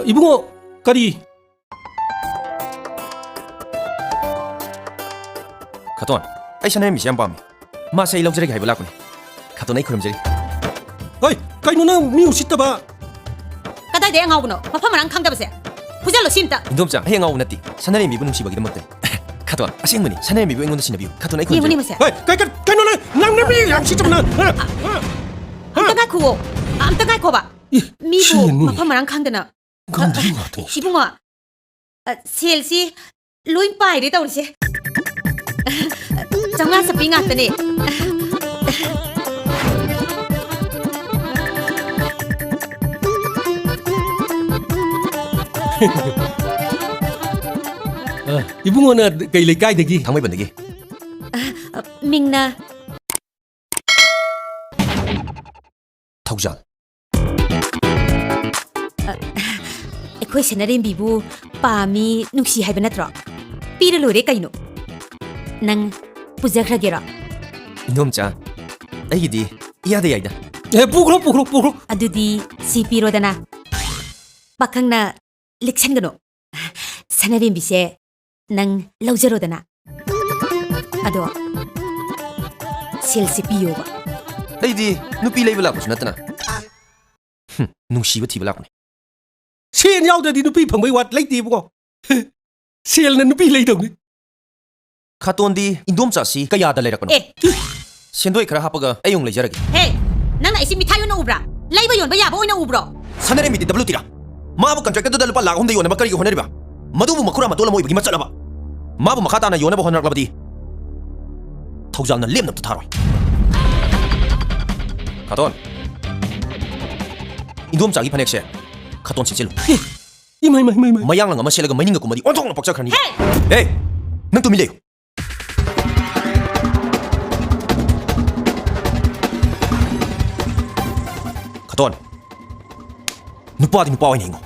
이붕어 까리. 카톤, 아이 샤넬 미시 안 밤이. 마세 일럭저리 가이블 라꾸네. 카톤 아이 그럼저리. 어이, 까이노나 미우시다봐. 까다이 내양 하고노. 마파마랑 강다보세. 부잘로 심다. 인돔짱 해양 아우 나띠. 샤넬의 미분 음식 먹이는 못돼. 카톤, 아싱문이 샤넬의 미분 앵군도 시나비우. 카톤 아이 이분이 그럼저리. 무세. 까이노나 남남이 양식 좀 나. 암따가 쿠고. 암따가 코바. 미부 시인문이. 마파마랑 강다나. 건드린 것 같아. 이붕어. 셀시 로인 빠이리 떠오르시. 정말 스피 같더니. 이붕어나 까일레 까이데기. 당마이 번데기. 민나. 타구장. ꯑꯩꯈꯣꯏ ꯁꯦꯟꯅꯔꯦꯝꯕꯤꯕꯨ ꯄꯥꯝꯃꯤ ꯅꯨꯡꯁꯤ ꯍꯥꯏꯕ ꯅꯠꯇ꯭ꯔꯣ? ꯄꯤꯔ ꯂꯣꯏꯔꯦ ꯀꯩꯅꯣ? ꯅꯪ ꯄꯨꯖꯈ꯭ꯔꯒꯦꯔꯣ? 인돔짱, 아이기디 이하대 야이다. 뿌그러. ꯑꯗꯨꯗꯤ ꯁꯤ ꯄꯤꯔꯣꯗꯅ. ꯄꯥꯈꯪꯅ ꯂꯤꯛꯁꯟꯒꯅꯣ. ꯁꯦꯟꯅꯔꯦꯝꯕꯤꯁꯦ ꯅꯪ ꯂꯧꯖꯔꯣꯗꯅ. ꯑꯗꯣ ꯁꯦꯜꯁꯤ ꯄꯤꯌꯣꯕ. 아이디 누피 레이블 라꾸스 나타나. 농시버 티블 라꾸네. 셀 야우다디 누피 펑베이 왓 레이티 이붕어. 셀나 누피 레이더니. 카톤디 인돔짜시 까야다 레라꾸노. 에! 센도이 크라 하빠가 아용 레저라기. 헤이! ꯅꯪꯅ ꯑꯩꯁꯤ ꯃꯤꯊꯥꯏ ꯑꯣꯏꯅ ꯎꯕ꯭ꯔꯥ? ꯂꯩꯕ ꯌꯣꯟꯕ ꯌꯥꯕ ꯑꯣꯏꯅ ꯎꯕ꯭ꯔꯣ? ꯁꯥꯅꯔꯦ ꯃꯤꯗꯤ WT라. 마부 컨트랙터도 루파 락 혼데 요나바 까리고 호네리바. 마두부 마쿠라 마돌라 모이기 맞잖아봐. 마부 마카타나 요나바 호네라바디. 타우장나 렘납도 타로이. 카톤. 인돔짱 이파넥셰. 카톤 치질로. 이마이. 마양랑 아마 셀레가 마닝가 꼬마디 온통로 복잡하니. 에이! 넌 또 밀려요. 카톤. 누빠디 누빠와이니 이거.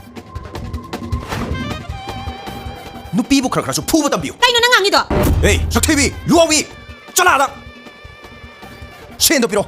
누삐부 크라크라쇼 푸부 담비요. Kayo na nga ito! 에이, 샥테비, 유아위, 쩌라라. 쉔도 비로.